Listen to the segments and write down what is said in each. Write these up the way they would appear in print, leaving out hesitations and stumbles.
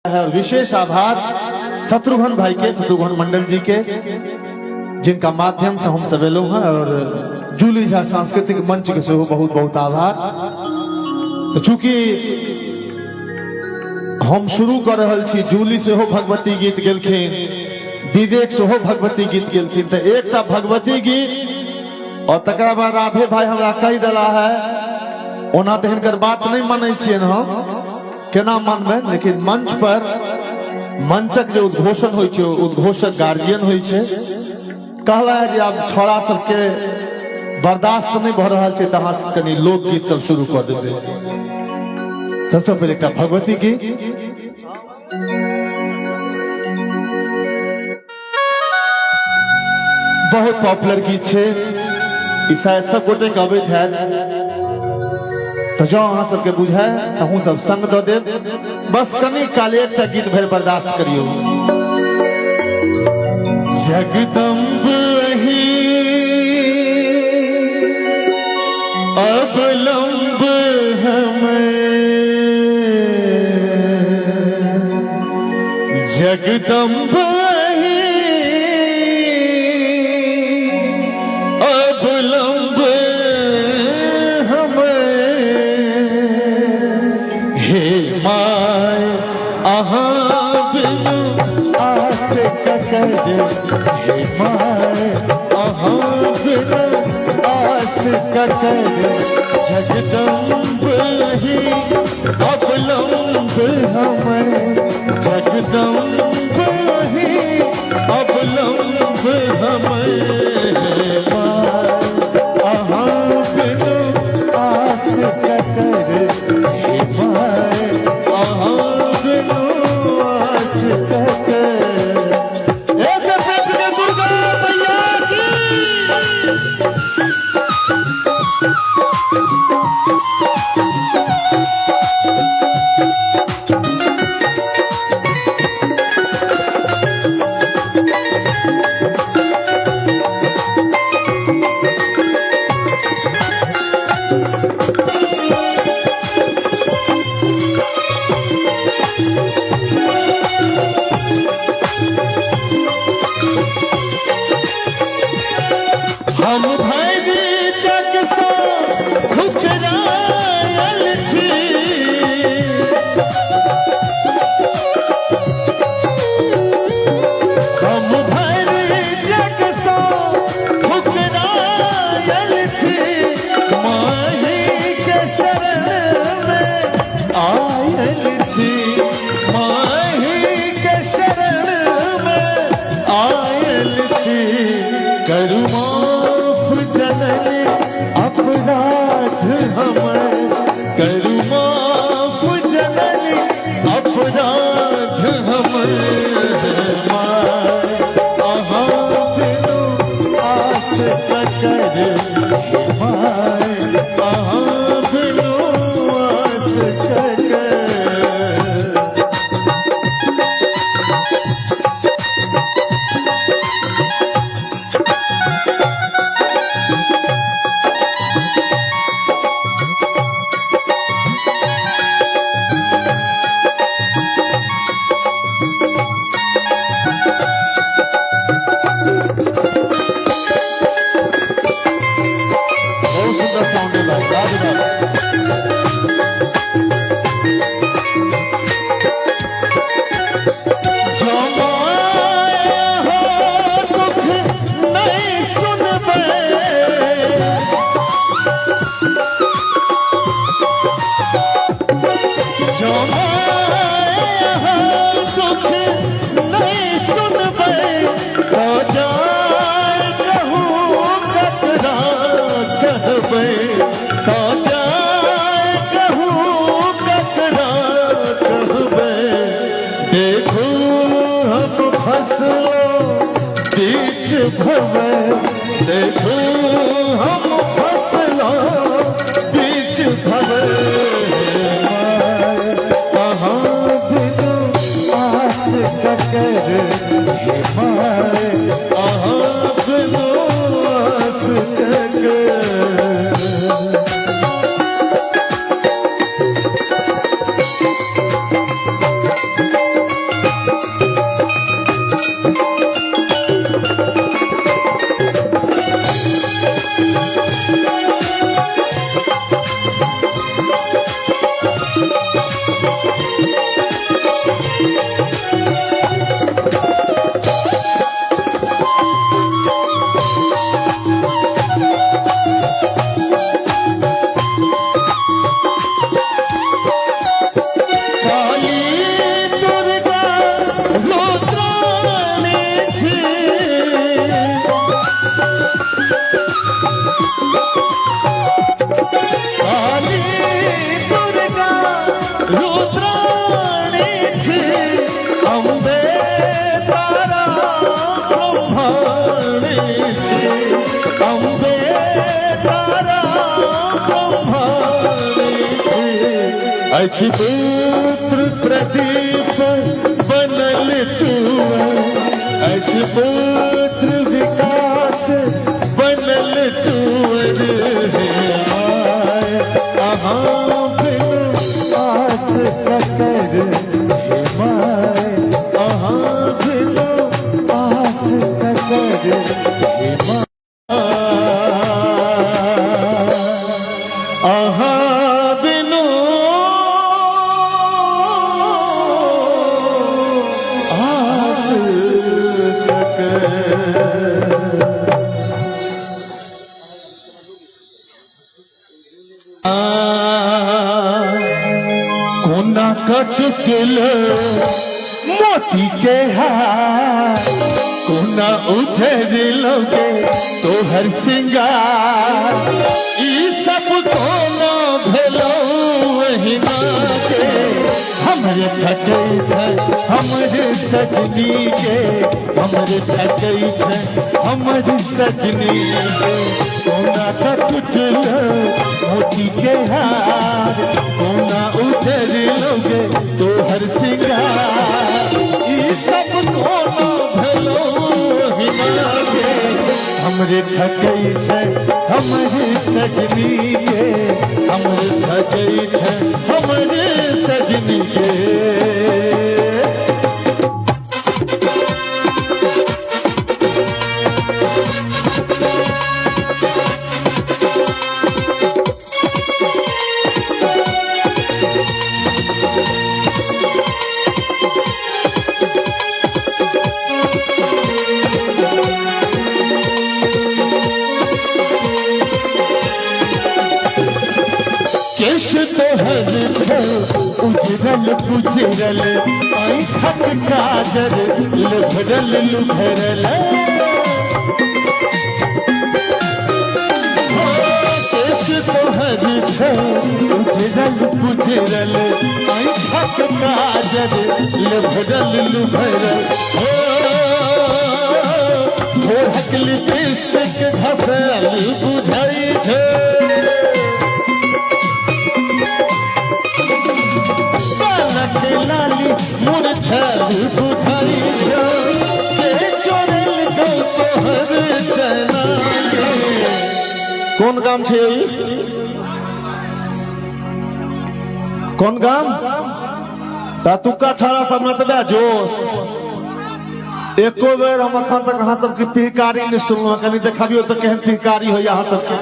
है। विशेष आभार शत्रुघ्न भाई के, शत्रुघ्न मंडल जी के, जिनका माध्यम से हम सब लोग हैं, और जूली झा सांस्कृतिक मंच के से बहुत बहुत आभार। तो चूंकि हम शुरू कर रहल छी, जूली से हो भगवती गीत गेलखिन, विवेक से हो भगवती गीत गेलखिन, तो एक भगवती गीत और तकरा बाद राधे भाई हमरा कह दिला है। ओना तो हिनकर बात नहीं मानै छियै हम, केना मानबे, लेकिन मंच पर मंचक जो उद्घोषण होय छै, उद्घोषक गार्जियन होय छै, कहला है जे आब छोड़ा सबके बर्दाश्त नहीं भ रहल छै, तहाँ कनी लोकगीत सब शुरू कर देबे। सबसे पहले एक भगवती गीत, बहुत पॉपुलर गीत छै, ई शायद सब गोटे गबैत है। तो जो अहाँ सबके बुझे अहूँ सब संग दो दे, बस कनी काल एक गीत भर बर्दाश्त करियो। जगदम्ब ही अवलंब हमें, जगदम्ब ही अवलंब माय अहाँ बिनु आस ककर, हे माय अहाँ बिनु आस ककर, जगदम्ब ही अवलंब हमें, जगदम्ब ही अवलंब हमें, माय अहाँ बिनु आस ककर, हम भरी जग से ठुकरायल छी, हम भरी जग से ठुकरायल छी, माही के शरण में आयल छी, माही के शरण में आयल छी, करुणा अपराध हमें, करू माफ जननी अपराध हमें, अहाँ बिनु आस ककर, अहाँ बिनु आस ककर। देखो हम फसलों बीच भवे, अहाँ बिनु आस ककर, हे माय अहाँ बिनु आस ककर। अम्बे तारा ब्रह्माणी छे अम्बे तारा ब्रह्माणी छे अछि पुत्र प्रदीप बनल तू अछि पुत्र विकास बनल तू अहाँ बिनु आस ककर हे माय अहाँ बिनु आस ककर हे माय अहाँ बिनु आस ककर कोना कटल मोती के हार कोना उजरलोगे तोहर सिंगार ई सब कोना भेलो वहीना के हमरे थकै छै हमरे सजनी के हमरे थकै छै हमरे सजनी के कोना कटल मोती के हार कोना उजरलोगे तोहर सिंगार ई सब कोना भेलो हिना के हमरे थकै छै हमरे सजनी के हमरे थकै छै हमरे सजनी के केश तोहर छो उजरल पुजरल आँखक काजर लुभरल लुभरल केश तोहर छो उजरल पुजरल आँखक काजर लुभरल लुभरल भोरक लिपस्टिक घसल बुझाई छै लाली मुरझल बुझाई छो के चोरल गो तोहर चना कौन काम छे कौन काम तातुका छाड़ा सब न तबे जोश एको बेर हम अखन तक अहाँ सबके पिहकारी नहीं सुनलहुँ कनी देखाबियो तो केहन पिहकारी हो यहाँ सबके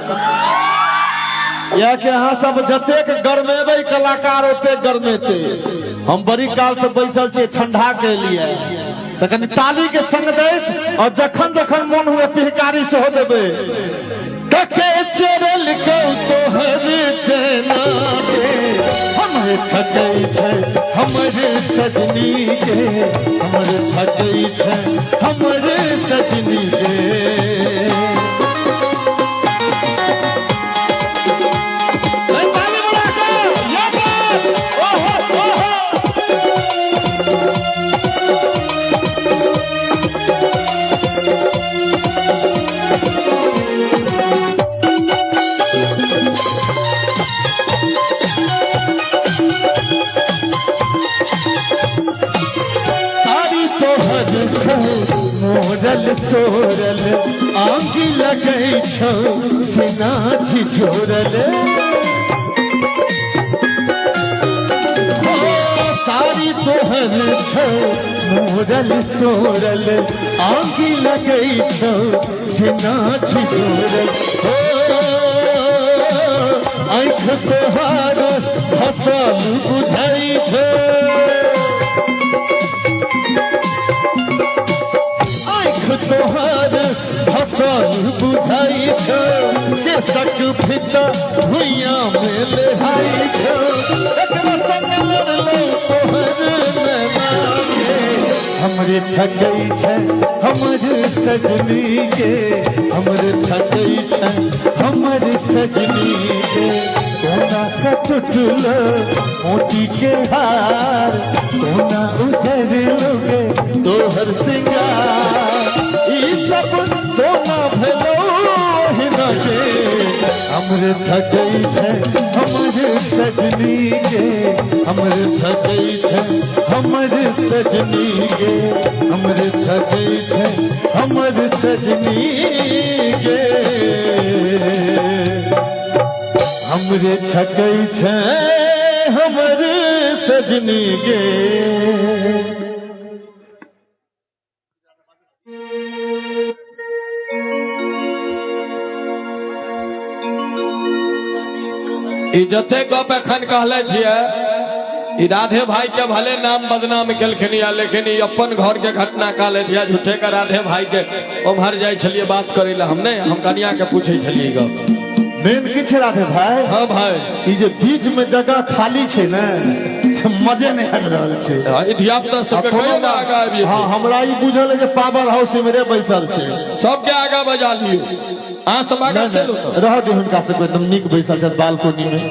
या कि अहाँ सब जतेक गरमेबै कलाकार ओते गरमेते हम बड़ी काल से बैसल छे ठंडा के लिए तो कनी ताली के संग दे और जखन जखन मन हुए पिहकारी से हो देबे तके चरल गौ तोहर चना के हमरे थकै छै हमरे सजनी के हमरे थकै छै हमरे सजनी के मोरल सोरल आंगी लगई छो सिना झिझोरल सारी तोहर छो मोरल सोरल आंगी लगई छो सिना झिझोरल आँख तोहार फसल बुझाई छो तोहर फसल बुझाई छो के सक भिता भुइया में लेहाई छो एकरा संग लड़लो तोहर नैना हमरे थकै छै हमरे सजनी के हमरे थकै छै हमरे सजनी के कोना कटल मोती के हार कोना उजरलोगे तोहर सिंगार ई सब तो ना भेलो हिना के हमरे थकई छै हमरे सजनी के हमरे थकई छै हमरे सजनी के हमरे थकई छै हमरे सजनी के हमरे थकई छै हमरे सजनी के। जते गप एखन कहले छियै ई राधे भाई के भले नाम बदनाम केलखिन या लेकिन ई अपन घर के घटना कहले छियै झूठे के राधे भाई के उम्हर जाय छलिए बात करे ला हम कनिया के पूछे छलिए गप मेन की छै राधे भाई। हाँ भाई ई जे बीच में जगह खाली छै ने से मजे नहीं आबि रहल छै ई धिया पुता सबके कहियो ना आगा आबि। हां हमरा ई बुझल है जे पावर हाउस में बैसल छै सबके आगा बजा लियो आ सब आगा चलो रह दे हुनका सब एकदम नीक बैसल छै बालकोनी में।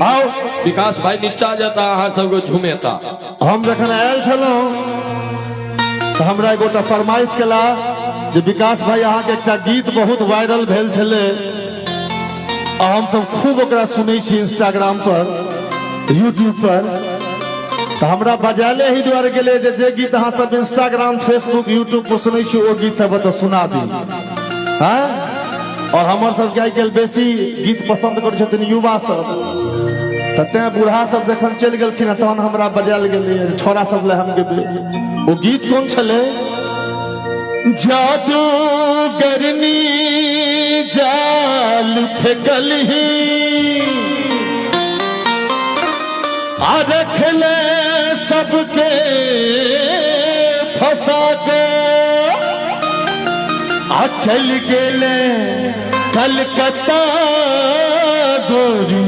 आओ विकास भाई नीचा जाता अहाँ सबके झुमेता। हम जखन आयल छलहुं तो हमरा एगोटा फरमाइश केला जे विकास भाई अहाँ के एकटा गीत बहुत वायरल भेल छले आ हम सब खूब ओकरा सुनै छी इंस्टाग्राम पर यूट्यूब पर तो हमरा बजाले ही द्वारे गेले जे गीत अहाँ सब इंस्टाग्राम फेसबुक यूट्यूब पर सुनै छी ओ गीत सब तो सुना दी। हाँ और हमर सबके आइ काल्हि बेसी गीत पसंद करै छथिन युवा सब तते बूढ़ा सब जखन चलि गेलखिन तहन हमरा बजायल गेलै छोरा सब ले हम गेबै। ओ गीत कोन छलै जादू करनी जाल फेकल ही आ रखले सबके फंसा के आ चल गेले कलकत्ता गोरी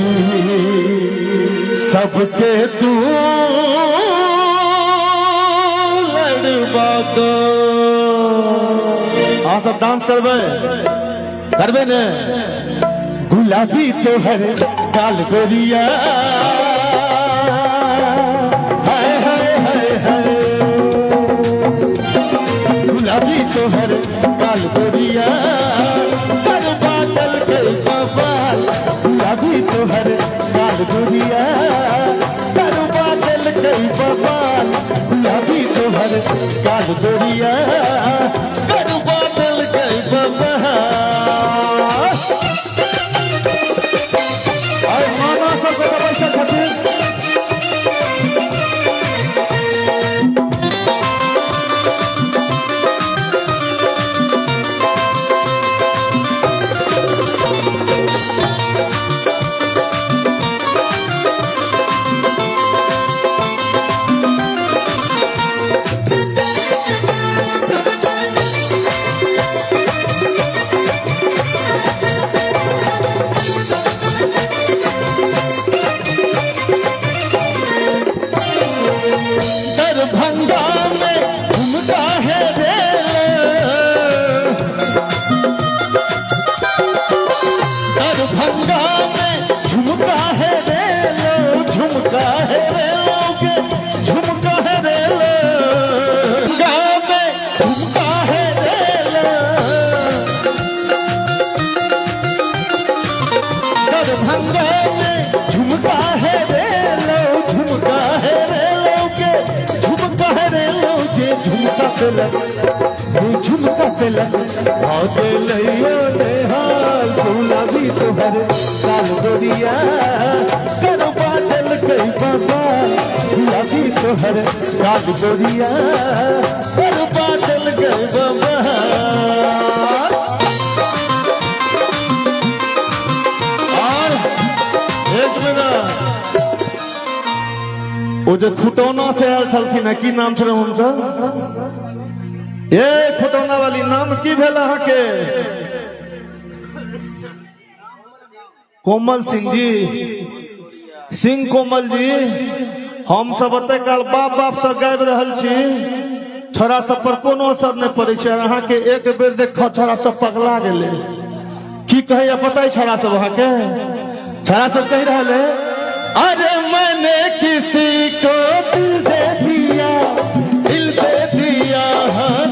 सबके तू लड़वा दो। हाँ सब डांस करबे ने गुलाबी तोहर गाल गोरिया हाय हाय हाय हाय गुलाबी तोहर गाल गोरिया कर बादल के बवाल गुलाबी तोहर गाल गोरिया कर बादल के बवाल गुलाबी तोहर गाल गोरिया कर बादल के बवाल। और मानो सब बैठे छथिन दरभंगा में झुमका है दरभंगा में झुमका है झुमका है के झुमका है दरभंगा में झुमका है दरभंगा में झुमका है झुमका है झुमका तिलक झुमका तिलक बहुत लइयो ने हाल गुलाबी तोहर काल गोरिया कर बादल कई बाबा गुलाबी तोहर काल गोरिया कर बादल कई बाबा। और एक मिनट वो जो खुटौना से आयल छलखिन की नाम छल हुनकर ये खुटौना वाली नाम की भेल अहाँके कोमल सिंह जी सिंह कोमल जी हम सब एते काल बाप बाप से गाबि रहल छी छोरा सब पर कोनो असर नहीं पड़े छै अहाँके एक बेर देख छोरा सब पगला गेले की कहे पता है छोरा सब अहाँके छोरा सब कह रहे अरे मैंने किसी को दिल दे दिया हाँ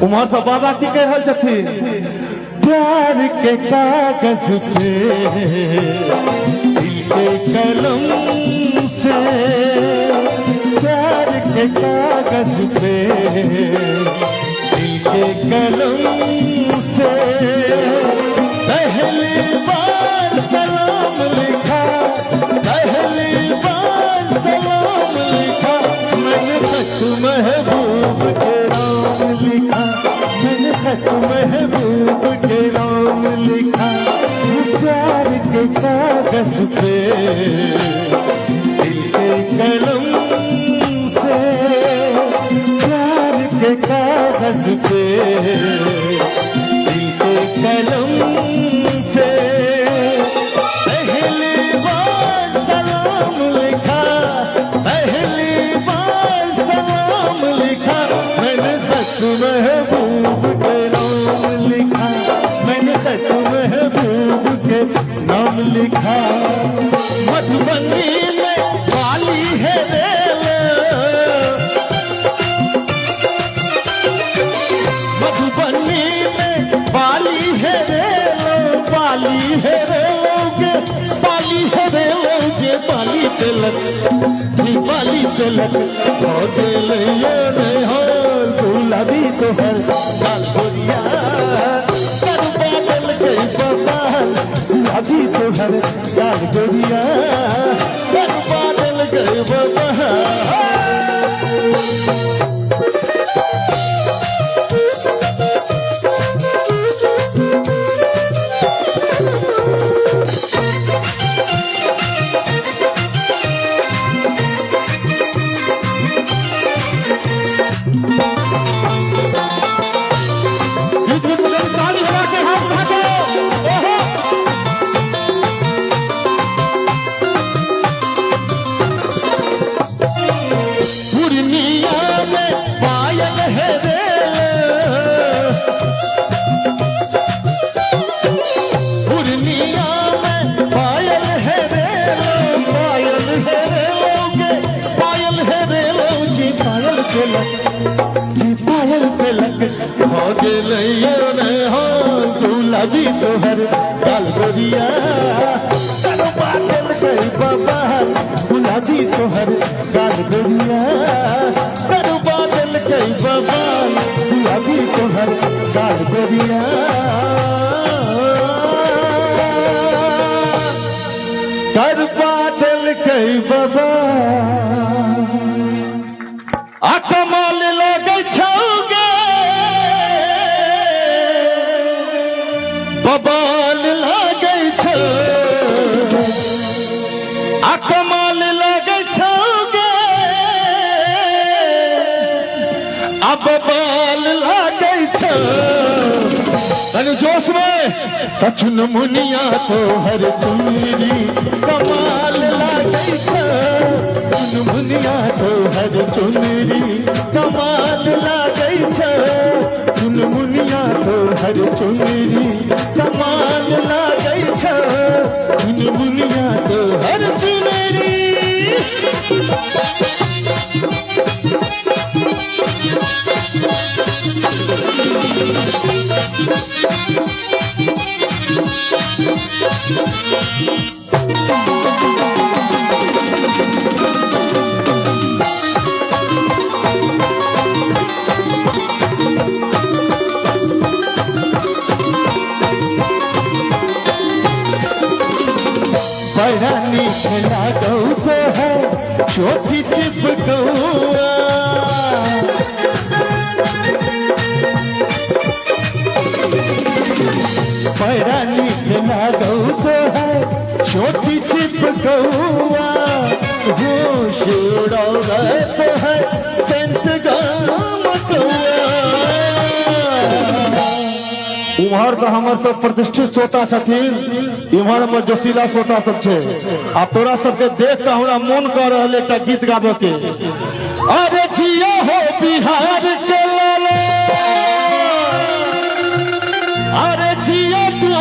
उमर सब बाबा की कह रहल छथिन प्यार के कागज पे दिल के कलम से प्यार के कागज पे दिल के कलम से पहली बार सलाम लिखा पहली बार सलाम लिखा मैंने खत महबूब के नाम लिखा मैंने खत महबूब के नाम लिखा प्यार के कागज पे दिल के कलम से प्यार के कागज पे दिल के कलम से पहली बार सलाम लिखा पहली बार सलाम लिखा मैंने खत महबूब के नाम लिखा मैंने खत महबूब के नाम लिखा मधुबनी में वाली है रेल मधुबनी में बाली है रेल बाली है रेलोगे बाली है रेलोगे बाली तिलक जी बाली तिलक हो दिल ये हो गुलाबी तो हर लाल गोरिया कर बादल गई बबाल गुलाबी तो हर लाल गोरिया कर बादल गई बबाल पायल तिलक हो दिल हो गुलाबी तोहर लाल गोरिया कर बादल गई बबाल गुलाबी तोहर लाल गोरिया कर बादल गई बबाल गुलाबी तोहर लाल गोरिया कर बादल गई बबाल कमाल लगे छौगे बबाल लगे छो कमाल लगे छौगे अब बबाल लगे छो तनु जोश में कछुन मुनिया तो हर चुनरी कमाल लगे छो मुनिया तो हर चुनरी कमाल लागई छे चुन मुनिया तो हर चुनरी कमाल लागई छे चुन मुनिया तो हर चुनरी बड़ा नीक लागौ तो है छोटी चिपकौआ बड़ा नीक लागौ तो है छोटी चिपकौआ होश उड़ावत है संत उम्हर तो हमर सब प्रतिष्ठित श्रोता छथिन इम्हर में जोशीला श्रोता सब छे आ तोरा सबके देख के हमरा मन कर रहल एकटा गीत गाबे के अरे जियो हो बिहार के लाला अरे जियो तू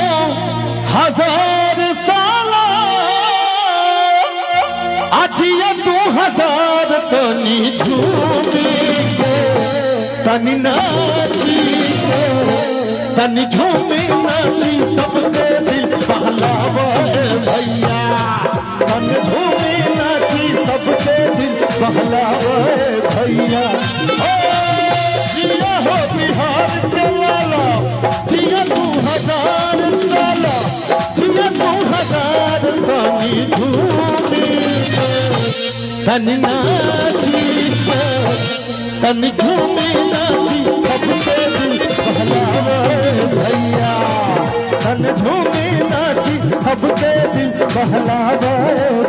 हजार साला जियो तू हजार तनी झूमी के तनी नाची तनी झूमी नाची सबके दिल बहलावे भैया तनी झूमी नाची सबके दिल बहलावे भैया जिया हो बिहार के लाला जिया 2000 साला जिया 2000 तनी झूमी तनी नाची तनी झूमी नाची सबके दिल बहलावे भैया तन झूमी नाची सबके दिल बहलावे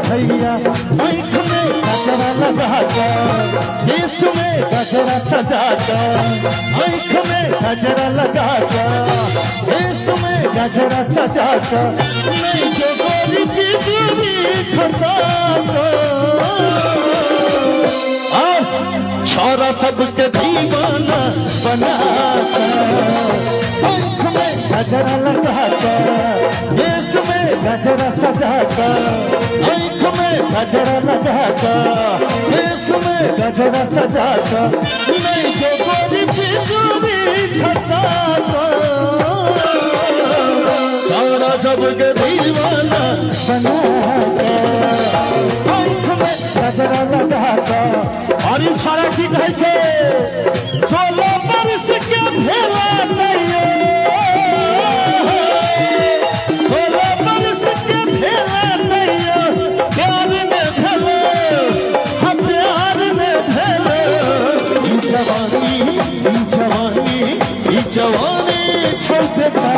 भैया आँख में गजरा लगाकर केस में गजरा सजाकर आँख में गजरा लगाकर केस में गजरा सजाकर नहीं जो गोरी की दूरी खसाकर छोरा सबके दीवाना बनाकर आँख में गजरा लगाकर केस में गजरा सजाकर आँख में गजरा लगाकर केस में गजरा सजाकर नहीं जो गोरी पिछुरी खसाकर छोरा सबके दीवाना बनाकर आँख में गजरा लगाकर और ये छोरा की कहै छै 16 वर्ष के भेला नहीं 16 वर्ष के भेला नहीं प्यार में भेलो हम प्यार में भेलो ई जवानी छोटे का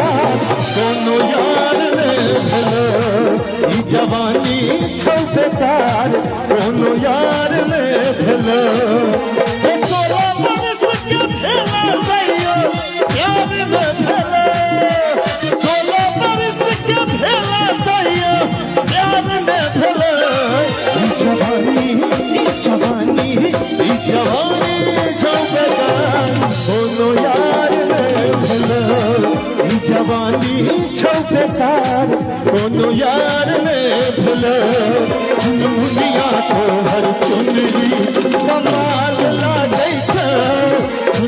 कोनो यार ने भेलो ई जवानी छोटे का कोनो यार ने भेलो जवानी छौपेकार कोनो यार ने भूलो दुनिया को हर चुनरी कमाल लागे छै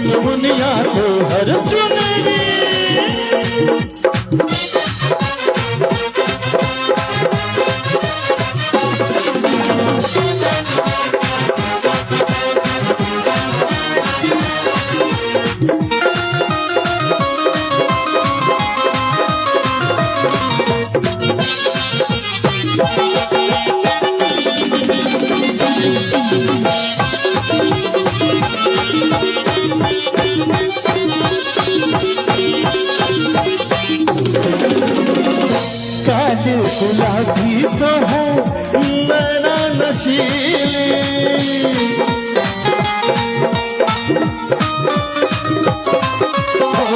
दुनिया को हर चुनरी गुलाबी तो है नैना नशीली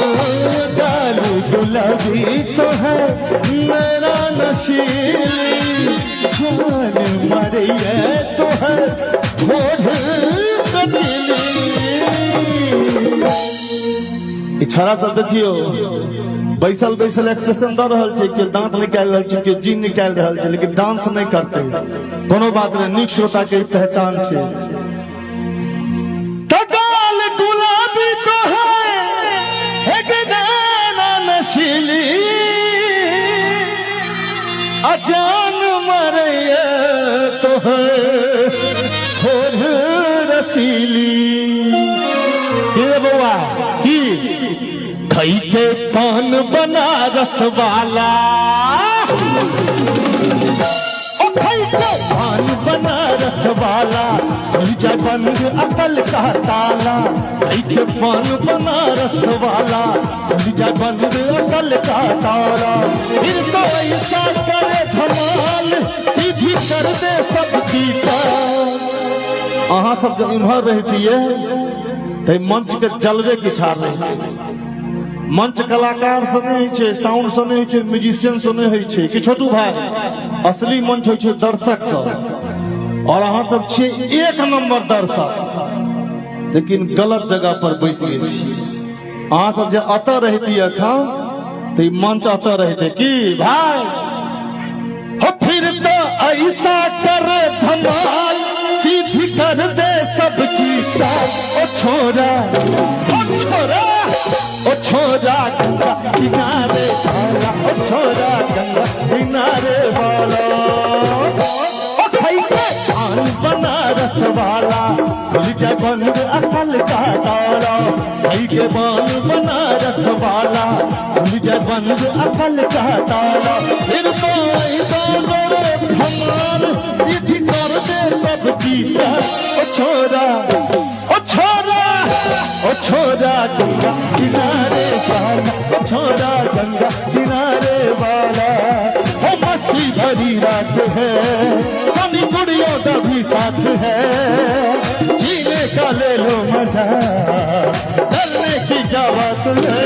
गालू गुलाबी तो है नैना नशीली जान मरिए तो है होठ कटीली इछारा सब देखियो बैसल बैसल एक्सप्रेशन दे रहल छै कि दांत निकाल रहल छै कि जीभ निकाल रहल छै लेकिन डांस नहीं करते कोनो बात नहीं नीक श्रोता के पहचान छै तगाल गुलाबी तो है नैना नशीली अजान मरिए तो है होठ रसीली के बउआ की खई के पान बनारस वाला ओ खई के पान बनारस वाला जा बंद अकल का ताला खई के पान बनारस वाला जा बंद अकल का ताला फिर तो ऐसा करे धमाल सीधी कर दे सबकी चाल अहाँ सब जब इम्हर रहती है तो मंच के जलवे की छाड़ रही मंच कलाकार से नहीं है साउंड से नहीं है म्यूजिशियन से नहीं है कि छोटू भाई असली मंच है दर्शक से और अहाँ सब छे एक नंबर दर्शक लेकिन गलत जगह पर बैस गए अहाँ सब जो अतः रहती है था तो मंच अतः रहते कि भाई हो फिर तो ऐसा करे धमाल सीधी कर दे सबकी चाल ओ छोरा ओ छोरा के बान बनारस वाला, खुल जाए बंद अकल का ताला, फिर तो हमार सीधी कर दे सब जीता। ओ छोरा ओ छोरा ओ छोरा गंगा किनारे वाला, ओ छोरा गंगा किनारे वाला। ओ मस्ती भरी रात है, सभी कुड़ियों का भी साथ है, जीने का ले लो मजा, डरने की क्या बात है।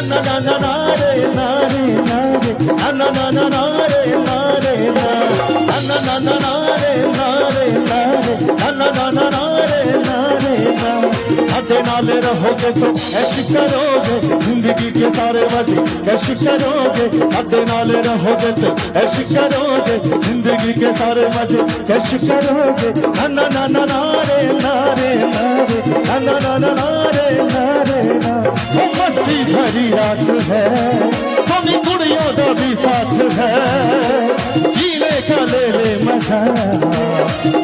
ना ना ना नारे नारे नारे, ना ना ना नारे नारे नारे, ना ना ना नारे नारे नारे, ना ना ना नारे नारे नारे। साथे नाले रहोगे तो ऐश करोगे, जिंदगी के सारे मजे ऐश करोगे। साथे नाले रहोगे तो ऐश करोगे, जिंदगी के सारे मजे ऐश करोगे। ना ना ना ना नारे नारे नारे, ना ना ना ना नारे नारे नारे। मस्ती भरी रात है, सभी कुड़ियों का भी साथ है, जीने का ले ले मजा,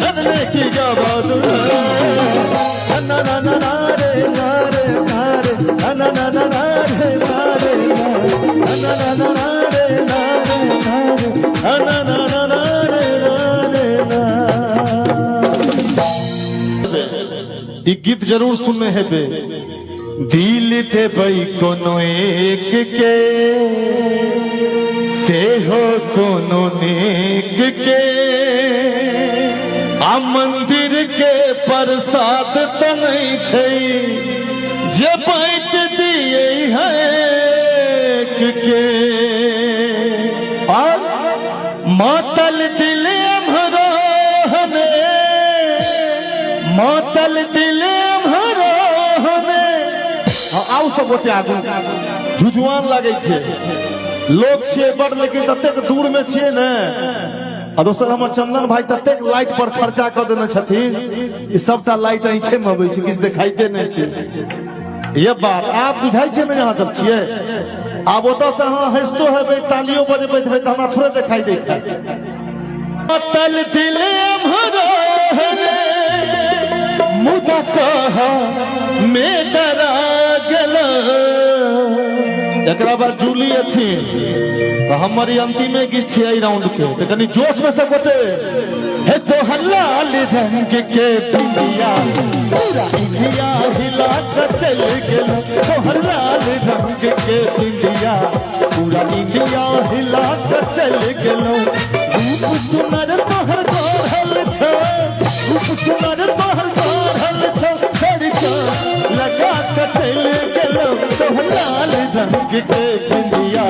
डरने की क्या बात है। ना ना ना नारे नारे नारे, ना ना ना ना नारे नारे नारे, ना ना ना नारे नारे नारे, ना ना ना नारे नारे नारे। ये गीत जरूर सुनने हैं बे। दिल दे बई कोनो एक के, से हो कोनो नेक के, आ मंदिर के प्रसाद तो नहीं छै, जे बांट दिए है के। और मातल दिल हमरो हने, मातल दिल हमरो हने। आउ सब गोटे आगू जुजुआन लागे छे, लोग छे बड़, लेकिन ततेक दूर में छे ने। आ दोसर हमर चंदन भाई ततेक लाइट पर खर्चा कर देने छथिन, ई सबटा लाइट आंखे में अबै छै, किछ देखाइते नै छै। ये बात आप बुझाइ छै ने, यहाँ सब छिए। आब ओतऽ से अहाँ हंसतो हेबै, तालियो बजबैत हेबै, तऽ हमरा थोड़े देखाई देत है। तल दिल भरो है मुदा कहा में डरा गेला। एकरा बाद जूली अथिन, तो हमारी अंतिमे गीत छै राउंड के, तो कनी जोश में से गोटे हे तो लाल रंग के बिंदिया, पूरा इंडिया हिला कर चल गेलो। तो लाल रंग के बिंदिया, पूरा इंडिया हिला कर चल गेलो। रूप सुनर तोहर गोरहल छो, रूप सुनर तोहर गोरहल छो, लड़का लगा कर चल गेलो। तो लाल रंग के बिंदिया,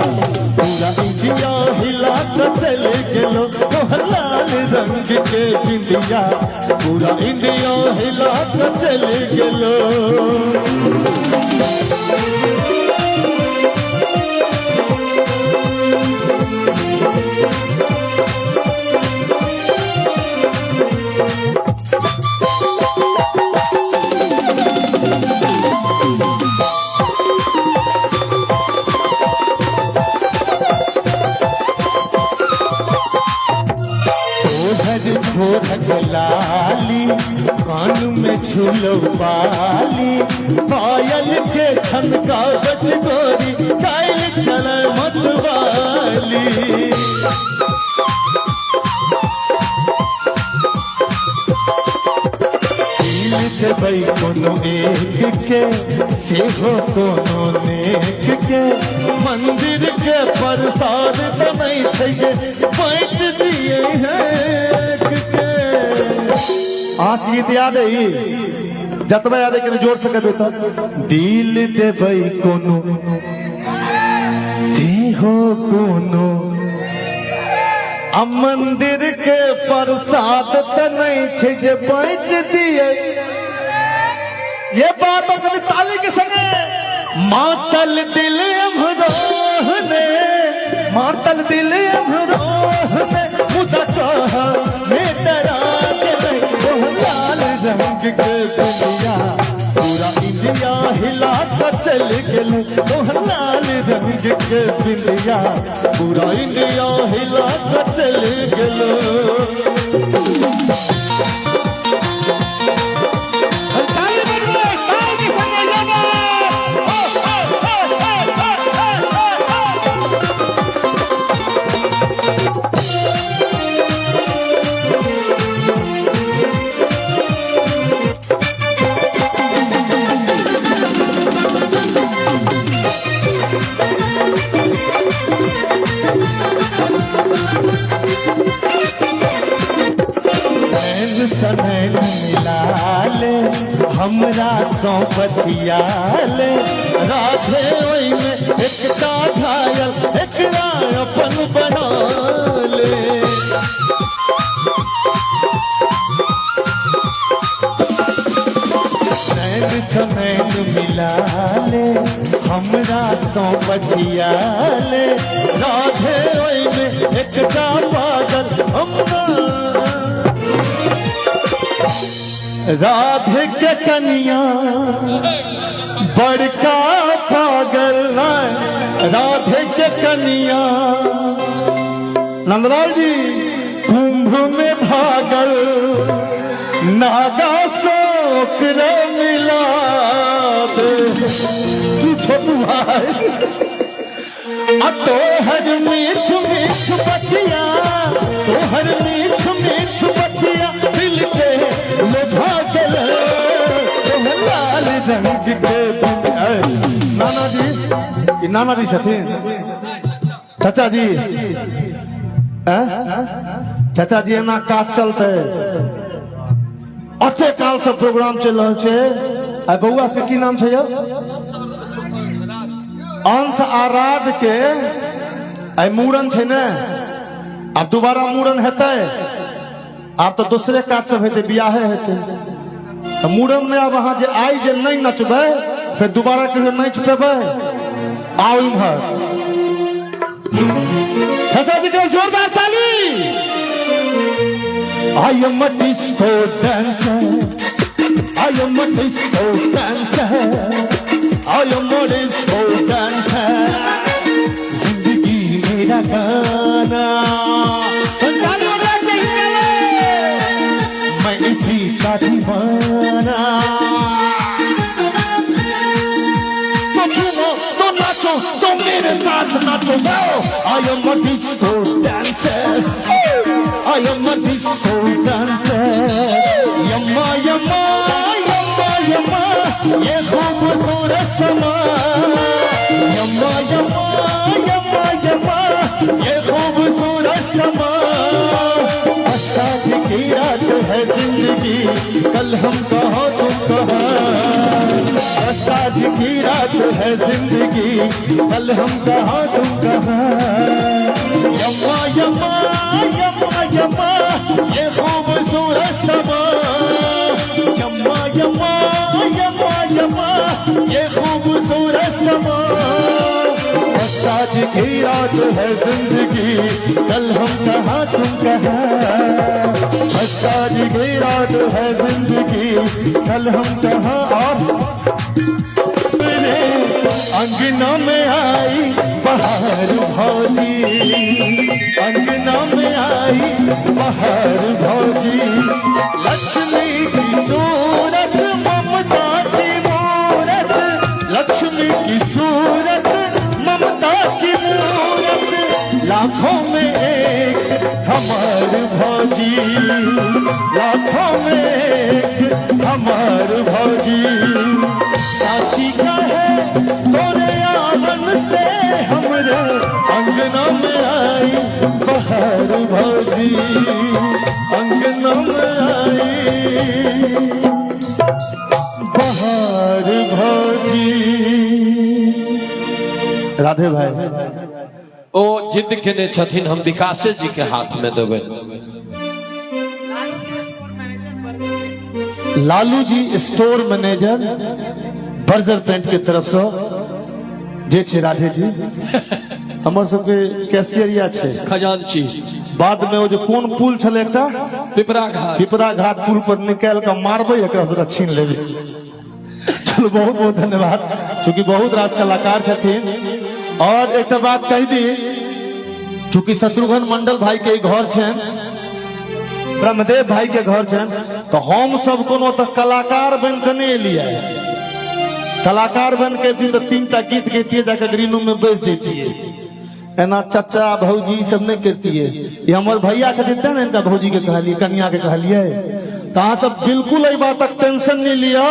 पूरा इंडिया हिला कर चल गेलो। तो लाल रंग के बिंदिया, पूरा इंडिया हिला कर चल गेलो। लाली कान में झूलो बाली, पायल के छनका बज गोरी, चाइल चल मतवाली। दिल देबै कोनो एक के, से हो कोनो नेक के, मंदिर के प्रसाद तो नहीं छै, बांट दिए है। आस गीत याद है, जतबा याद है कि जोड़ सके बेटा। दिल देबै कोनो, से हो कोनो, आ मंदिर के प्रसाद तो नहीं छै, जे बांट दिए। ये बात अपनी ताली के संगे। मातल दिल हमरो ने, मातल दिल हमरो ने, मुदा कहा में डरा के। लाल रंग के बिंदिया, पूरा इंडिया हिला कर चल गेलो। तो लाल रंग के बिंदिया, पूरा इंडिया हिला कर चल गेलो। ताली बजाओ, ताली के संगे बतियाले राधे ओई में एकटा घायल एकरा अपन बना ले नैन नैन मिला ले हमरा सो बतियाले राधे ओई में एकटा पागल हमरा राधे के कनिया बड़का पागल राधे के कनिया नंदलाल जी कुंभ में भागल नागा सोकरे मिला दे छोटू भाई तो हर मीठ मीठ बतिया तो हर मीठ मीठ बतिया दिल के लुभा के लाल रंग के नाना जी नाना जी छथिन चाचा जी चाचा जी एना काज चलते अते काल से प्रोग्राम चल रहा है आ बउआ से की नाम है अंश आराज के आई मूड़न है ने अब दोबारा मूड़न हेते आप तो दूसरे काज सब हेते बियाहे हेते मूड़न में अब अहाँ जे आई जे नहीं नचबे फिर दोबारा कहियो नहीं पेबे आओ इम्हर चाचा जी के जोरदार ताली I am a disco dancer I am a disco dancer I am a disco dancer जिंदगी मेरा गाना मैं इसी का दीवाना तो झूमो तो नाचो तो मेरे साथ नाचो I am a disco dancer I am a disco dancer यम्मा यम्मा यम्मा यम्मा ये खूबसूरत समा यम्मा यम्मा यम्मा यम्मा ये खूबसूरत समा आज की रात है जिंदगी कल हम कहाँ तुम कहाँ आज की रात है जिंदगी कल हम कहाँ तुम कहाँ यम्मा यम्मा यम्मा यम्मा ये खूबसूरत समा यम्मा यम्मा यम्मा यम्मा ये खूबसूरत समा आज की रात है जिंदगी कल हम कहाँ तुम कहाँ आज की रात है जिंदगी कल हम कहाँ और अंगना में आई बहार भौजी अंगना में आई बहार भौजी लक्ष्मी की सूरत ममता की मूरत लक्ष्मी की सूरत ममता की मूरत लाखों में एक हमार भौजी लाखों में एक हमार भौजी साची का है तोरे आंगन से हमरे अंगना में आई बहार भौजी अंगना में आई बहार भौजी राधे भाई ओ जिद केने छथिन हम विकासे जी के हाथ में देवे Lalu ji store manager Berger paint के तरफ से जे छे राधे जी हमर सबके कैशियरिया छे खजांची बाद में वो जो कोन पुल छले एकटा पिपरा घाट पुल पर निकाल के मारबे एकरा से छीन लेबे चलो बहुत बहुत धन्यवाद क्योंकि बहुत रास कलाकार छथिन और एक बात कह दी चूंकि शत्रुघ्न मंडल भाई के घर छन ब्रह्मदेव भाई के घर छन तो हम सब कोनो तो कलाकार बन के नहीं लिया कलाकार बन के दिन तो 3टा गीत गीतिए जाकर ग्रीन रूम में बैठ जाइए एना चाचा भौजी सब नहीं कहती है ये हमारे भैया छथिन ना इनका भौजी के कहलिए कन्या के कहलिए तो अहाँ सब बिल्कुल एहि बात तक टेंशन नहीं लिया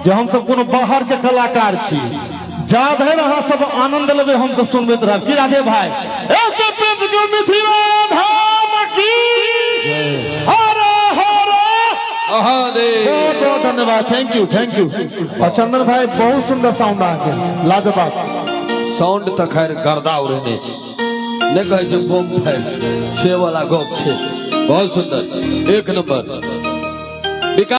जो हम सब कोनो बाहर के कलाकार छी जा धर अहाँ सब आनंद लेबे हम सब सुनबैत रहब की राधे भाई बहुत बहुत धन्यवाद। धन्यवाद, थैंक यू थैंक यू। और चंदन भाई बहुत सुंदर साउंड आके लाजवाब साउंड तो खैर गर्दा उड़ेने नहीं कहे बम फैल से वाला गप छे बहुत सुंदर एक नंबर।